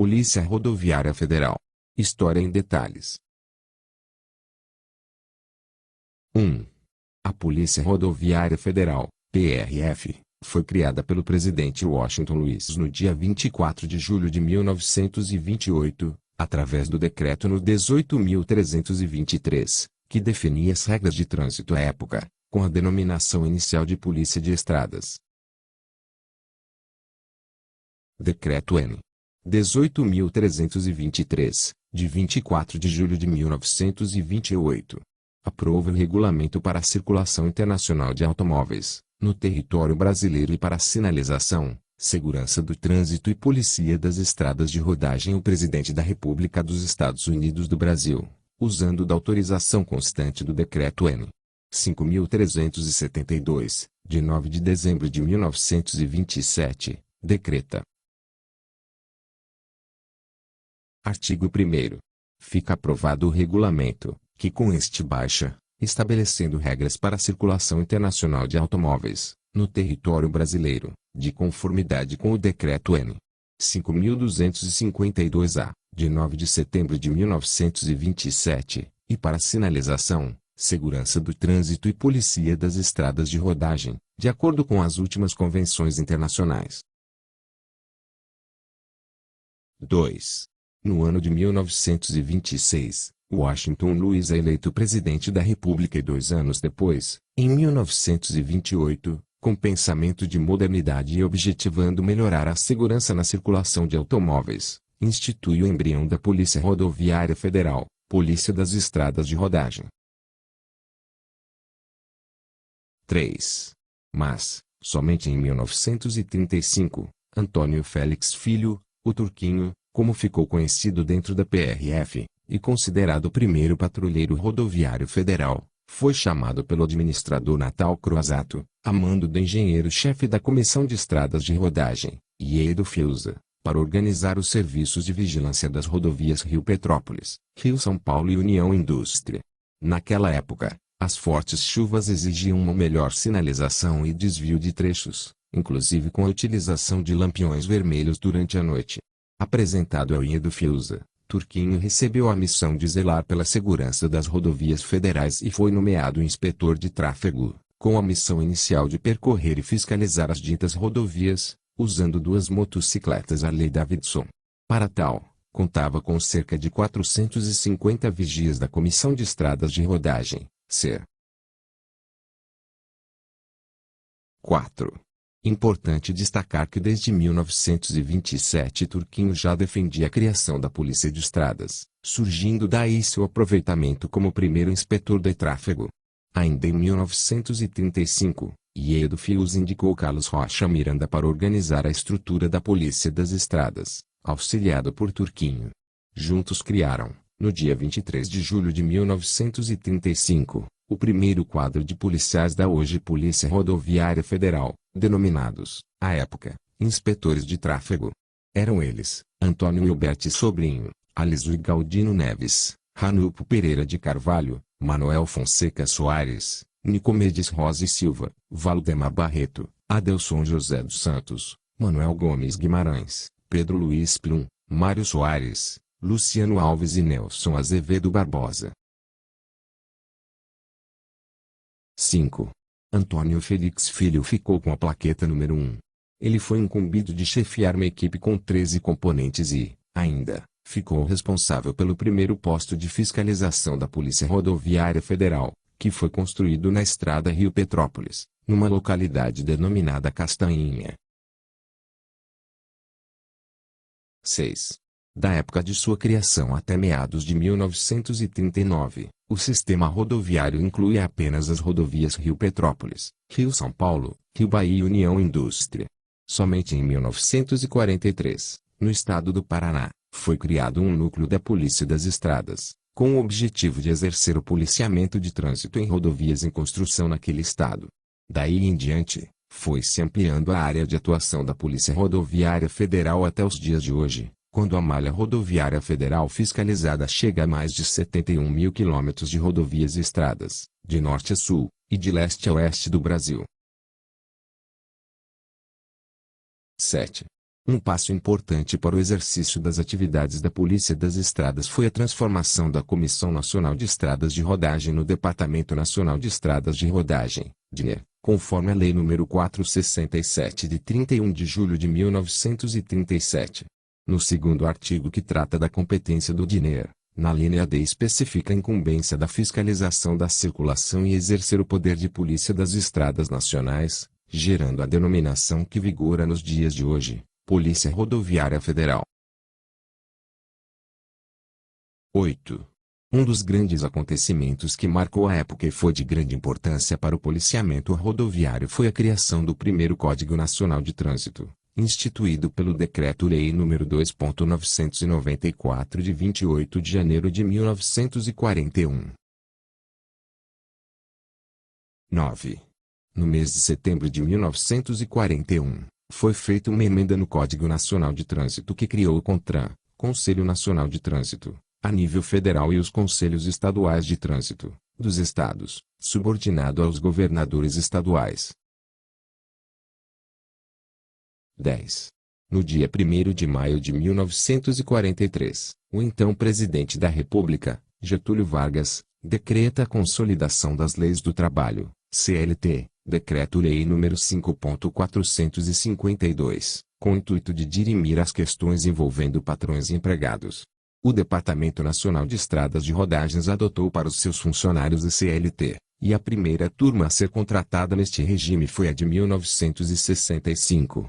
Polícia Rodoviária Federal. História em detalhes. 1. A Polícia Rodoviária Federal, PRF, foi criada pelo presidente Washington Luiz no dia 24 de julho de 1928, através do Decreto No. 18.323, que definia as regras de trânsito à época, com a denominação inicial de Polícia de Estradas. Decreto N. 18.323, de 24 de julho de 1928. Aprova o regulamento para a circulação internacional de automóveis, no território brasileiro e para a sinalização, segurança do trânsito e polícia das estradas de rodagem. O Presidente da República dos Estados Unidos do Brasil, usando da autorização constante do Decreto N. 5.372, de 9 de dezembro de 1927, decreta. Artigo 1º. Fica aprovado o regulamento, que com este baixa, estabelecendo regras para a circulação internacional de automóveis, no território brasileiro, de conformidade com o Decreto N. 5.252-A, de 9 de setembro de 1927, e para sinalização, segurança do trânsito e polícia das estradas de rodagem, de acordo com as últimas convenções internacionais. 2. No ano de 1926, Washington Luiz é eleito presidente da República e 2 anos depois, em 1928, com pensamento de modernidade e objetivando melhorar a segurança na circulação de automóveis, institui o embrião da Polícia Rodoviária Federal, Polícia das Estradas de Rodagem. 3. Mas, somente em 1935, Antônio Félix Filho, o Turquinho, como ficou conhecido dentro da PRF, e considerado o primeiro patrulheiro rodoviário federal, foi chamado pelo administrador Natal Croasato, a mando do engenheiro-chefe da Comissão de Estradas de Rodagem, Iedo Fiuza, para organizar os serviços de vigilância das rodovias Rio-Petrópolis, Rio-São Paulo e União Indústria. Naquela época, as fortes chuvas exigiam uma melhor sinalização e desvio de trechos, inclusive com a utilização de lampiões vermelhos durante a noite. Apresentado ao Iedo Fiuza, Turquinho recebeu a missão de zelar pela segurança das rodovias federais e foi nomeado inspetor de tráfego, com a missão inicial de percorrer e fiscalizar as ditas rodovias, usando 2 motocicletas Harley-Davidson. Para tal, contava com cerca de 450 vigias da Comissão de Estradas de Rodagem, CER. 4. Importante destacar que desde 1927 Turquinho já defendia a criação da Polícia de Estradas, surgindo daí seu aproveitamento como primeiro inspetor de tráfego. Ainda em 1935, Iedo Fiuza indicou Carlos Rocha Miranda para organizar a estrutura da Polícia das Estradas, auxiliado por Turquinho. Juntos criaram, no dia 23 de julho de 1935, o primeiro quadro de policiais da hoje Polícia Rodoviária Federal, denominados, à época, inspetores de tráfego. Eram eles, Antônio Hilberti Sobrinho, Alisui Galdino Neves, Ranupo Pereira de Carvalho, Manuel Fonseca Soares, Nicomedes Rosa e Silva, Valdemar Barreto, Adelson José dos Santos, Manuel Gomes Guimarães, Pedro Luiz Plum, Mário Soares, Luciano Alves e Nelson Azevedo Barbosa. 5. Antônio Félix Filho ficou com a plaqueta número 1. Ele foi incumbido de chefiar uma equipe com 13 componentes e, ainda, ficou responsável pelo primeiro posto de fiscalização da Polícia Rodoviária Federal, que foi construído na estrada Rio-Petrópolis, numa localidade denominada Castanhinha. 6. Da época de sua criação até meados de 1939, o sistema rodoviário inclui apenas as rodovias Rio-Petrópolis, Rio-São Paulo, Rio-Bahia e União Indústria. Somente em 1943, no estado do Paraná, foi criado um núcleo da Polícia das Estradas, com o objetivo de exercer o policiamento de trânsito em rodovias em construção naquele estado. Daí em diante, foi-se ampliando a área de atuação da Polícia Rodoviária Federal até os dias de hoje, quando a malha rodoviária federal fiscalizada chega a mais de 71 mil quilômetros de rodovias e estradas, de norte a sul, e de leste a oeste do Brasil. 7. Um passo importante para o exercício das atividades da Polícia das Estradas foi a transformação da Comissão Nacional de Estradas de Rodagem no Departamento Nacional de Estradas de Rodagem, DNER, conforme a Lei nº 467 de 31 de julho de 1937. No segundo artigo que trata da competência do DNER, na linha D especifica a incumbência da fiscalização da circulação e exercer o poder de polícia das estradas nacionais, gerando a denominação que vigora nos dias de hoje, Polícia Rodoviária Federal. 8. Um dos grandes acontecimentos que marcou a época e foi de grande importância para o policiamento rodoviário foi a criação do primeiro Código Nacional de Trânsito, instituído pelo Decreto-Lei nº 2.994 de 28 de janeiro de 1941. 9. No mês de setembro de 1941, foi feita uma emenda no Código Nacional de Trânsito que criou o CONTRAN, Conselho Nacional de Trânsito, a nível federal e os Conselhos Estaduais de Trânsito, dos Estados, subordinado aos governadores estaduais. 10. No dia 1º de maio de 1943, o então presidente da República, Getúlio Vargas, decreta a consolidação das leis do trabalho, CLT, Decreto-Lei nº 5.452, com o intuito de dirimir as questões envolvendo patrões e empregados. O Departamento Nacional de Estradas de Rodagens adotou para os seus funcionários a CLT, e a primeira turma a ser contratada neste regime foi a de 1965.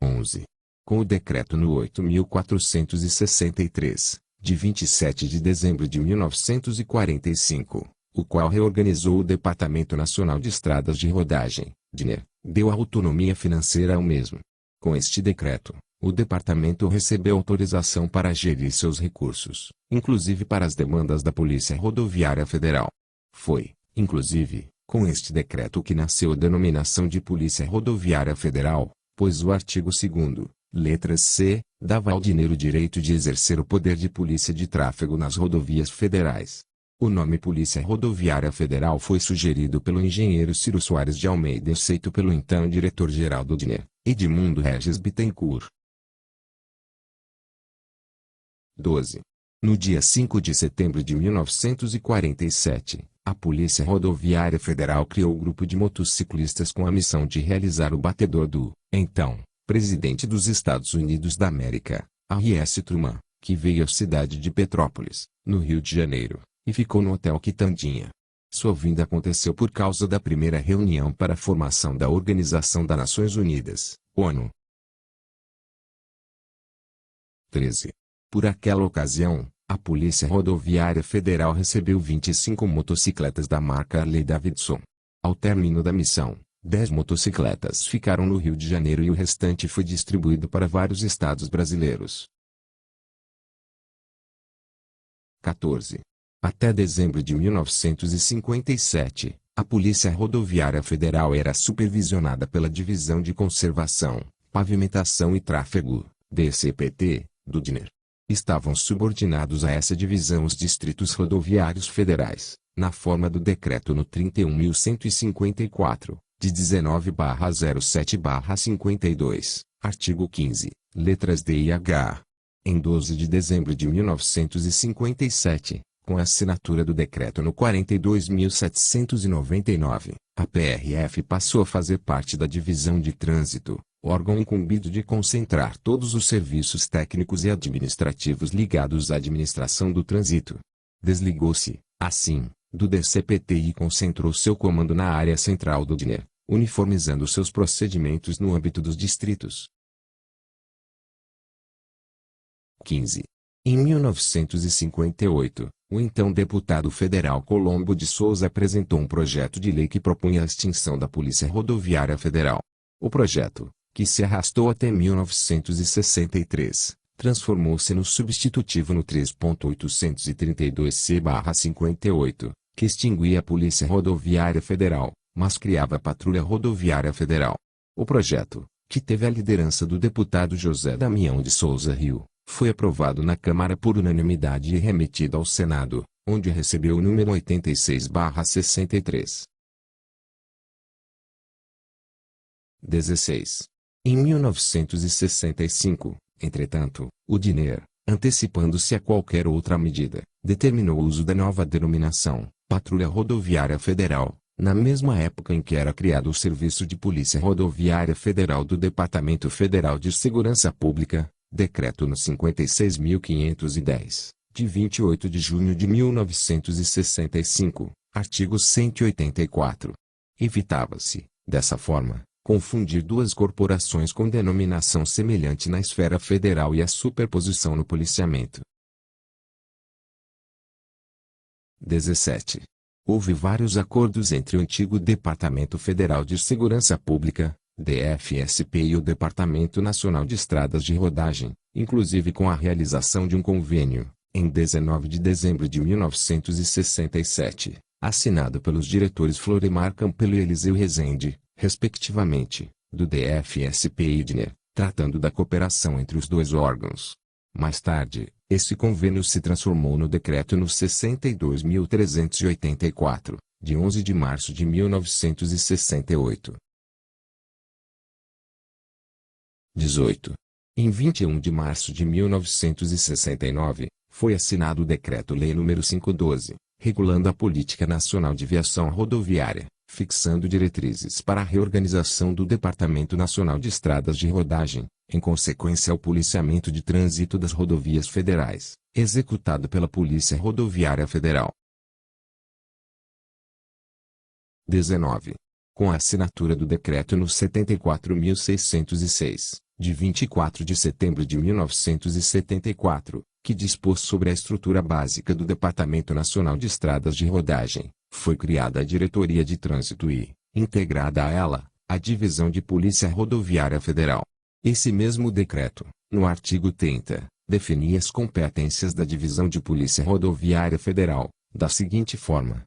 11. Com o Decreto no 8.463, de 27 de dezembro de 1945, o qual reorganizou o Departamento Nacional de Estradas de Rodagem, DNER, deu autonomia financeira ao mesmo. Com este decreto, o departamento recebeu autorização para gerir seus recursos, inclusive para as demandas da Polícia Rodoviária Federal. Foi, inclusive, com este decreto que nasceu a denominação de Polícia Rodoviária Federal, pois o artigo 2º, letras C, dava ao DNER o direito de exercer o poder de polícia de tráfego nas rodovias federais. O nome Polícia Rodoviária Federal foi sugerido pelo engenheiro Ciro Soares de Almeida e aceito pelo então diretor-geral do DNER, Edmundo Regis Bittencourt. 12. No dia 5 de setembro de 1947, a Polícia Rodoviária Federal criou o grupo de motociclistas com a missão de realizar o batedor do, então, presidente dos Estados Unidos da América, R.S. Truman, que veio à cidade de Petrópolis, no Rio de Janeiro, e ficou no Hotel Quitandinha. Sua vinda aconteceu por causa da primeira reunião para a formação da Organização das Nações Unidas, ONU. 13. Por aquela ocasião, a Polícia Rodoviária Federal recebeu 25 motocicletas da marca Harley-Davidson. Ao término da missão, 10 motocicletas ficaram no Rio de Janeiro e o restante foi distribuído para vários estados brasileiros. 14. Até dezembro de 1957, a Polícia Rodoviária Federal era supervisionada pela Divisão de Conservação, Pavimentação e Tráfego, DCPT, do DNER. Estavam subordinados a essa divisão os distritos rodoviários federais, na forma do Decreto no 31.154, de 19/07/52, artigo 15, letras D e H. Em 12 de dezembro de 1957, com a assinatura do Decreto no 42.799, a PRF passou a fazer parte da Divisão de Trânsito, órgão incumbido de concentrar todos os serviços técnicos e administrativos ligados à administração do trânsito. Desligou-se, assim, do DCPT e concentrou seu comando na área central do DNER, uniformizando seus procedimentos no âmbito dos distritos. 15. Em 1958, o então deputado federal Colombo de Souza apresentou um projeto de lei que propunha a extinção da Polícia Rodoviária Federal. O projeto, que se arrastou até 1963, transformou-se no substitutivo no 3.832-C/58, que extinguia a Polícia Rodoviária Federal, mas criava a Patrulha Rodoviária Federal. O projeto, que teve a liderança do deputado José Damião de Souza Rio, foi aprovado na Câmara por unanimidade e remetido ao Senado, onde recebeu o número 86/63. 16. Em 1965, entretanto, o DINER, antecipando-se a qualquer outra medida, determinou o uso da nova denominação, Patrulha Rodoviária Federal, na mesma época em que era criado o Serviço de Polícia Rodoviária Federal do Departamento Federal de Segurança Pública, Decreto no 56.510, de 28 de junho de 1965, artigo 184. Evitava-se, dessa forma, confundir duas corporações com denominação semelhante na esfera federal e a superposição no policiamento. 17. Houve vários acordos entre o antigo Departamento Federal de Segurança Pública, DFSP, e o Departamento Nacional de Estradas de Rodagem, inclusive com a realização de um convênio, em 19 de dezembro de 1967, assinado pelos diretores Florimar Campelo e Eliseu Rezende, respectivamente, do DFSP e DINER, tratando da cooperação entre os dois órgãos. Mais tarde, esse convênio se transformou no Decreto no 62.384, de 11 de março de 1968. 18. Em 21 de março de 1969, foi assinado o Decreto-Lei nº 512, regulando a Política Nacional de Viação Rodoviária, fixando diretrizes para a reorganização do Departamento Nacional de Estradas de Rodagem, em consequência ao policiamento de trânsito das rodovias federais, executado pela Polícia Rodoviária Federal. 19. Com a assinatura do Decreto no 74.606, de 24 de setembro de 1974, que dispôs sobre a estrutura básica do Departamento Nacional de Estradas de Rodagem, foi criada a Diretoria de Trânsito e, integrada a ela, a Divisão de Polícia Rodoviária Federal. Esse mesmo decreto, no artigo 30, definia as competências da Divisão de Polícia Rodoviária Federal, da seguinte forma.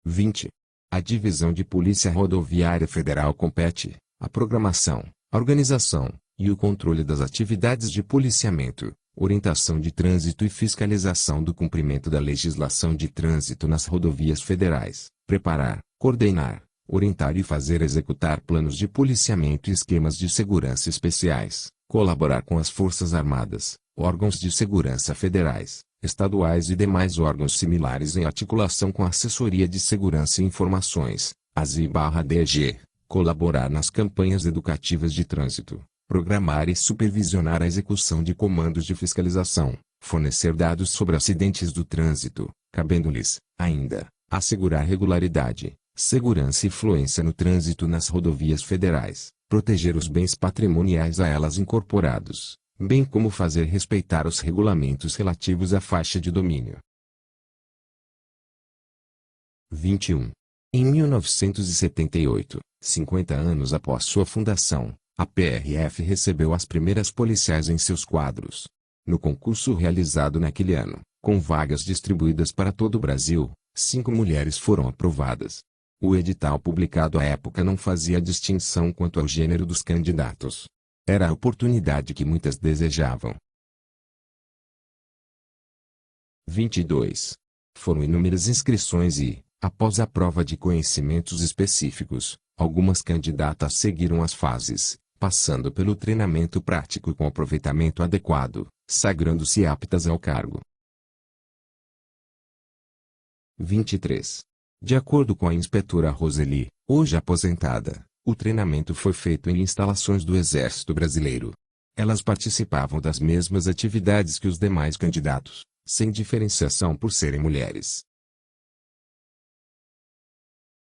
20. A Divisão de Polícia Rodoviária Federal compete a programação, a organização e o controle das atividades de policiamento, orientação de trânsito e fiscalização do cumprimento da legislação de trânsito nas rodovias federais, preparar, coordenar, orientar e fazer executar planos de policiamento e esquemas de segurança especiais, colaborar com as Forças Armadas, órgãos de segurança federais, estaduais e demais órgãos similares em articulação com a Assessoria de Segurança e Informações, ASI/DG, colaborar nas campanhas educativas de trânsito, programar e supervisionar a execução de comandos de fiscalização, fornecer dados sobre acidentes do trânsito, cabendo-lhes, ainda, assegurar regularidade, segurança e fluência no trânsito nas rodovias federais, proteger os bens patrimoniais a elas incorporados, bem como fazer respeitar os regulamentos relativos à faixa de domínio. 21. Em 1978, 50 anos após sua fundação, a PRF recebeu as primeiras policiais em seus quadros. No concurso realizado naquele ano, com vagas distribuídas para todo o Brasil, 5 mulheres foram aprovadas. O edital publicado à época não fazia distinção quanto ao gênero dos candidatos. Era a oportunidade que muitas desejavam. 22. Foram inúmeras inscrições e, após a prova de conhecimentos específicos, algumas candidatas seguiram as fases, passando pelo treinamento prático com aproveitamento adequado, sagrando-se aptas ao cargo. 23. De acordo com a inspetora Roseli, hoje aposentada, o treinamento foi feito em instalações do Exército Brasileiro. Elas participavam das mesmas atividades que os demais candidatos, sem diferenciação por serem mulheres.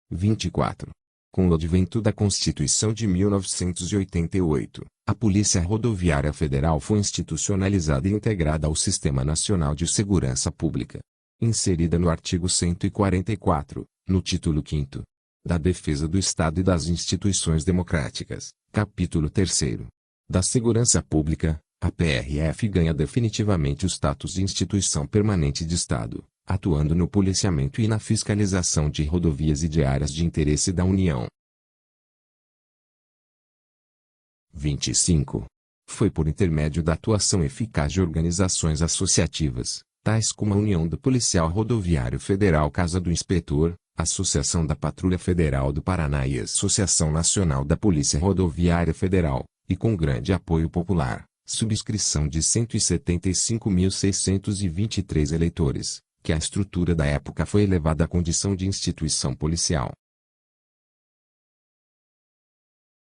24. Com o advento da Constituição de 1988, a Polícia Rodoviária Federal foi institucionalizada e integrada ao Sistema Nacional de Segurança Pública. Inserida no artigo 144, no título 5º, da Defesa do Estado e das Instituições Democráticas, capítulo 3º, da Segurança Pública, a PRF ganha definitivamente o status de instituição permanente de Estado, atuando no policiamento e na fiscalização de rodovias e de áreas de interesse da União. 25. Foi por intermédio da atuação eficaz de organizações associativas, tais como a União do Policial Rodoviário Federal Casa do Inspetor, Associação da Patrulha Federal do Paraná e Associação Nacional da Polícia Rodoviária Federal, e com grande apoio popular, subscrição de 175.623 eleitores, que a estrutura da época foi elevada à condição de instituição policial.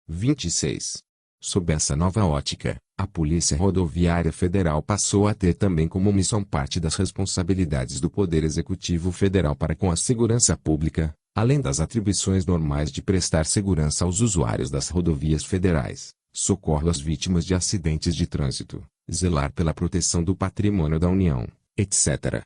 26. Sob essa nova ótica, a Polícia Rodoviária Federal passou a ter também como missão parte das responsabilidades do Poder Executivo Federal para com a segurança pública, além das atribuições normais de prestar segurança aos usuários das rodovias federais, socorro às vítimas de acidentes de trânsito, zelar pela proteção do patrimônio da União, etc.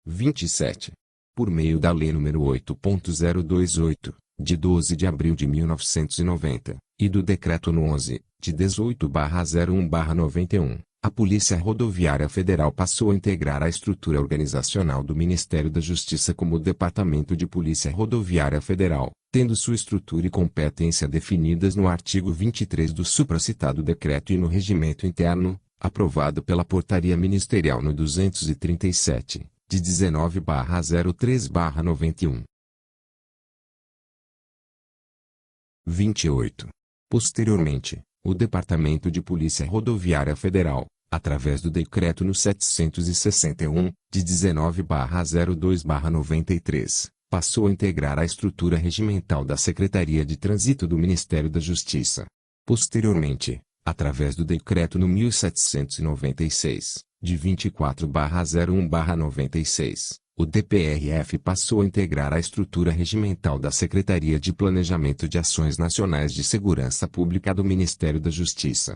27. Por meio da Lei nº 8.028, de 12 de abril de 1990, e do Decreto No. 11, de 18/01/91, a Polícia Rodoviária Federal passou a integrar a estrutura organizacional do Ministério da Justiça como Departamento de Polícia Rodoviária Federal, tendo sua estrutura e competência definidas no artigo 23 do supracitado decreto e no regimento interno, aprovado pela Portaria Ministerial No. 237, de 19/03/91. 28. Posteriormente, o Departamento de Polícia Rodoviária Federal, através do Decreto No. 761, de 19/02/93, passou a integrar a estrutura regimental da Secretaria de Trânsito do Ministério da Justiça. Posteriormente, através do Decreto No. 1796, de 24/01/96, o DPRF passou a integrar a estrutura regimental da Secretaria de Planejamento de Ações Nacionais de Segurança Pública do Ministério da Justiça.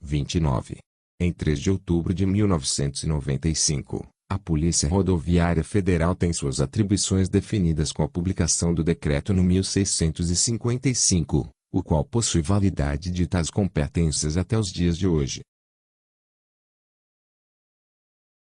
29. Em 3 de outubro de 1995, a Polícia Rodoviária Federal tem suas atribuições definidas com a publicação do Decreto No. 1655, o qual possui validade de tais competências até os dias de hoje.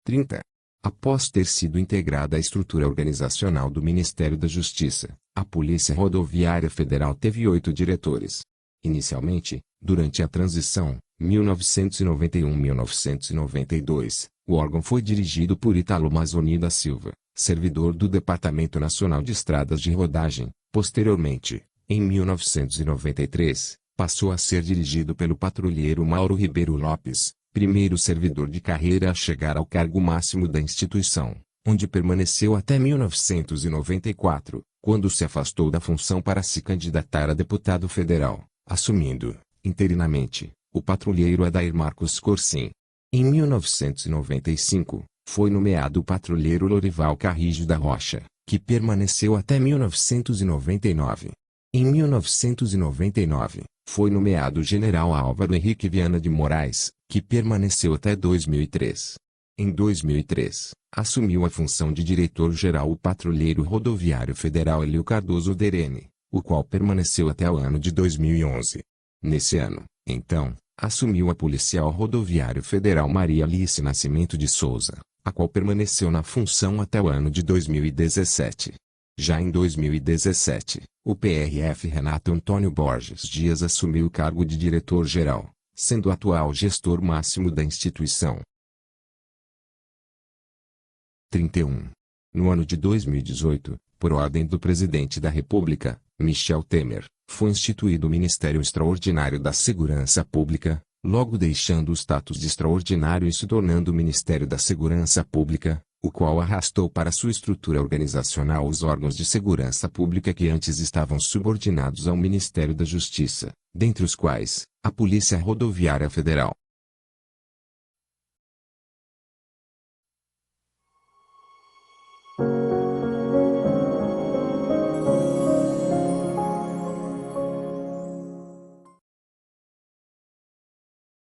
30. Após ter sido integrada à estrutura organizacional do Ministério da Justiça, a Polícia Rodoviária Federal teve 8 diretores. Inicialmente, durante a transição, 1991-1992, o órgão foi dirigido por Ítalo Mazzoni da Silva, servidor do Departamento Nacional de Estradas de Rodagem. Posteriormente, em 1993, passou a ser dirigido pelo patrulheiro Mauro Ribeiro Lopes, primeiro servidor de carreira a chegar ao cargo máximo da instituição, onde permaneceu até 1994, quando se afastou da função para se candidatar a deputado federal, assumindo, interinamente, o patrulheiro Adair Marcos Corsim. Em 1995, foi nomeado o patrulheiro Lorival Carrijo da Rocha, que permaneceu até 1999. Em 1999, foi nomeado o general Álvaro Henrique Viana de Moraes, que permaneceu até 2003. Em 2003, assumiu a função de diretor-geral o patrulheiro rodoviário federal Elio Cardoso Derene, o qual permaneceu até o ano de 2011. Nesse ano, então, assumiu a policial rodoviário federal Maria Alice Nascimento de Souza, a qual permaneceu na função até o ano de 2017. Já em 2017, o PRF Renato Antônio Borges Dias assumiu o cargo de diretor-geral, sendo o atual gestor máximo da instituição. 31. No ano de 2018, por ordem do Presidente da República, Michel Temer, foi instituído o Ministério Extraordinário da Segurança Pública, logo deixando o status de extraordinário e se tornando o Ministério da Segurança Pública, o qual arrastou para sua estrutura organizacional os órgãos de segurança pública que antes estavam subordinados ao Ministério da Justiça, dentre os quais, a Polícia Rodoviária Federal.